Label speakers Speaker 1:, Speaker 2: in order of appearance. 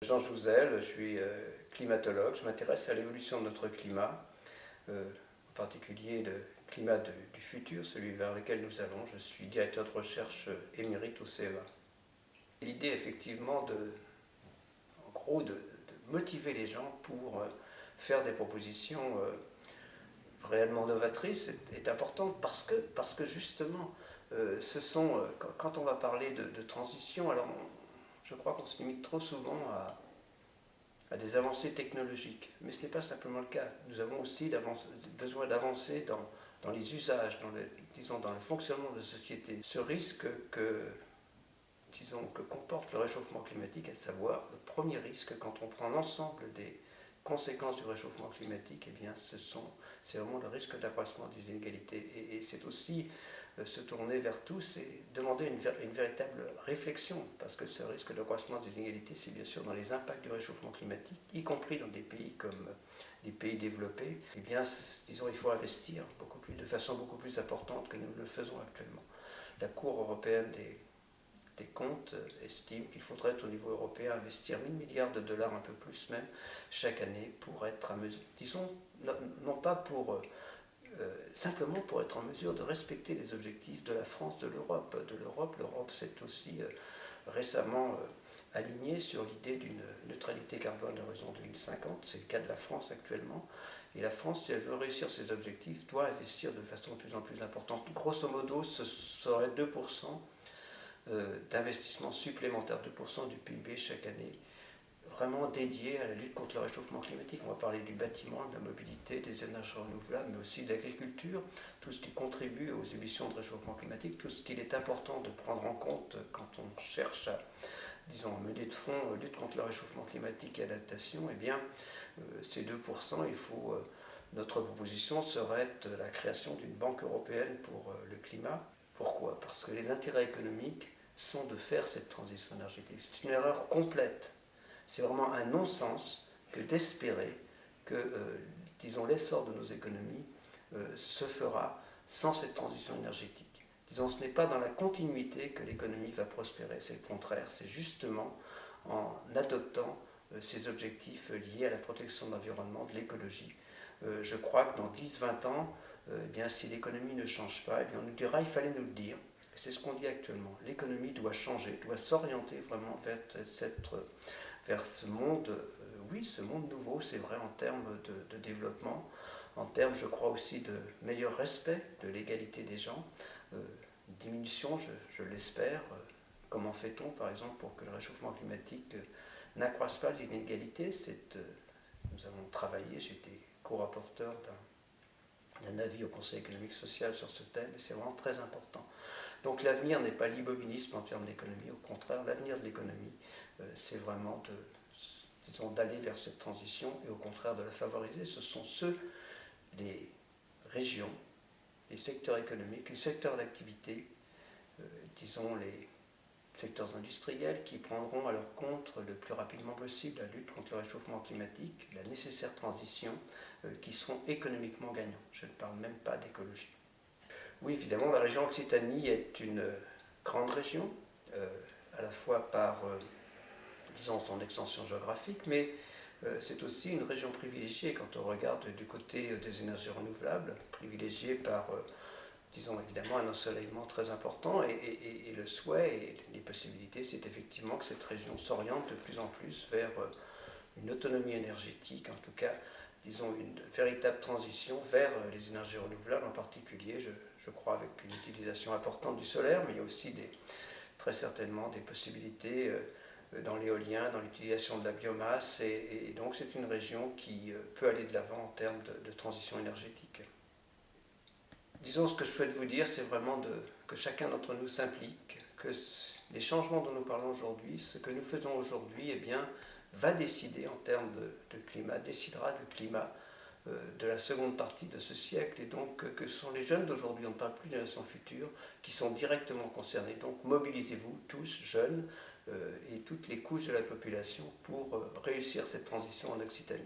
Speaker 1: Jean Jouzel, je suis climatologue, je m'intéresse à l'évolution de notre climat, en particulier le climat du futur, celui vers lequel nous allons. Je suis directeur de recherche émérite au CEA. L'idée effectivement en gros, de motiver les gens pour faire des propositions réellement novatrices est importante parce que justement, quand on va parler de transition, alors je crois qu'on se limite trop souvent à des avancées technologiques. Mais ce n'est pas simplement le cas. Nous avons aussi besoin d'avancer dans les usages, dans le fonctionnement de la société. Ce risque que comporte le réchauffement climatique, à savoir le premier risque, quand on prend l'ensemble des conséquences du réchauffement climatique, eh bien, c'est vraiment le risque d'accroissement des inégalités. Et c'est aussi se tourner vers tous et demander une véritable réflexion, parce que ce risque d'accroissement des inégalités, c'est bien sûr dans les impacts du réchauffement climatique, y compris dans des pays comme les pays développés. Eh bien, disons, il faut investir de façon beaucoup plus importante que nous le faisons actuellement. La Cour européenne des comptes estime qu'il faudrait au niveau européen investir 1 000 milliards de dollars, un peu plus même, chaque année pour être à mesure, disons, non pas simplement pour être en mesure de respecter les objectifs de la France, de l'Europe. L'Europe s'est aussi récemment alignée sur l'idée d'une neutralité carbone à l'horizon 2050. C'est le cas de la France actuellement. Et la France, si elle veut réussir ses objectifs, doit investir de façon de plus en plus importante. Grosso modo, ce serait 2% d'investissement supplémentaire, 2% du PIB chaque année, vraiment dédié à la lutte contre le réchauffement climatique. On va parler du bâtiment, de la mobilité, des énergies renouvelables, mais aussi de l'agriculture, tout ce qui contribue aux émissions de réchauffement climatique, tout ce qu'il est important de prendre en compte quand on cherche à, disons, mener de front lutte contre le réchauffement climatique et adaptation. Eh bien, ces 2%, notre proposition serait la création d'une banque européenne pour le climat. Pourquoi ? Parce que les intérêts économiques sont de faire cette transition énergétique. C'est une erreur complète. C'est vraiment un non-sens que d'espérer que, disons, l'essor de nos économies se fera sans cette transition énergétique. Disons, ce n'est pas dans la continuité que l'économie va prospérer, c'est le contraire. C'est justement en adoptant ces objectifs liés à la protection de l'environnement, de l'écologie. Je crois que dans 10-20 ans, eh bien, si l'économie ne change pas, eh bien, on nous dira, il fallait nous le dire. C'est ce qu'on dit actuellement. L'économie doit changer, doit s'orienter vraiment vers ce monde, oui, ce monde nouveau, c'est vrai en termes de développement, en termes, je crois aussi, de meilleur respect de l'égalité des gens, diminution, je l'espère. Comment fait-on, par exemple, pour que le réchauffement climatique n'accroisse pas les inégalités ? Nous avons travaillé, j'étais co-rapporteur d'un avis au Conseil économique et social sur ce thème, et c'est vraiment très important. Donc l'avenir n'est pas l'immobilisme en termes d'économie, au contraire, l'avenir de l'économie, c'est vraiment d'aller vers cette transition et au contraire de la favoriser. Ce sont ceux des régions, les secteurs économiques, les secteurs d'activité, disons les secteurs industriels qui prendront à leur compte le plus rapidement possible la lutte contre le réchauffement climatique, la nécessaire transition, qui seront économiquement gagnants. Je ne parle même pas d'écologie. Oui, évidemment, la région Occitanie est une grande région, à la fois par, disons, son extension géographique, mais c'est aussi une région privilégiée quand on regarde du côté des énergies renouvelables, privilégiée par, disons, évidemment, un ensoleillement très important, et le souhait et les possibilités, c'est effectivement que cette région s'oriente de plus en plus vers une autonomie énergétique, en tout cas, disons, une véritable transition vers les énergies renouvelables, en particulier, je crois, avec une utilisation importante du solaire, mais il y a aussi très certainement des possibilités dans l'éolien, dans l'utilisation de la biomasse, et donc c'est une région qui peut aller de l'avant en termes de transition énergétique. Disons, ce que je souhaite vous dire, c'est vraiment que chacun d'entre nous s'implique, que les changements dont nous parlons aujourd'hui, ce que nous faisons aujourd'hui, eh bien, va décider en termes de climat, décidera du climat de la seconde partie de ce siècle, et donc que ce sont les jeunes d'aujourd'hui, on ne parle plus de la génération future, qui sont directement concernés. Donc mobilisez-vous tous, jeunes, et toutes les couches de la population pour réussir cette transition en Occitanie.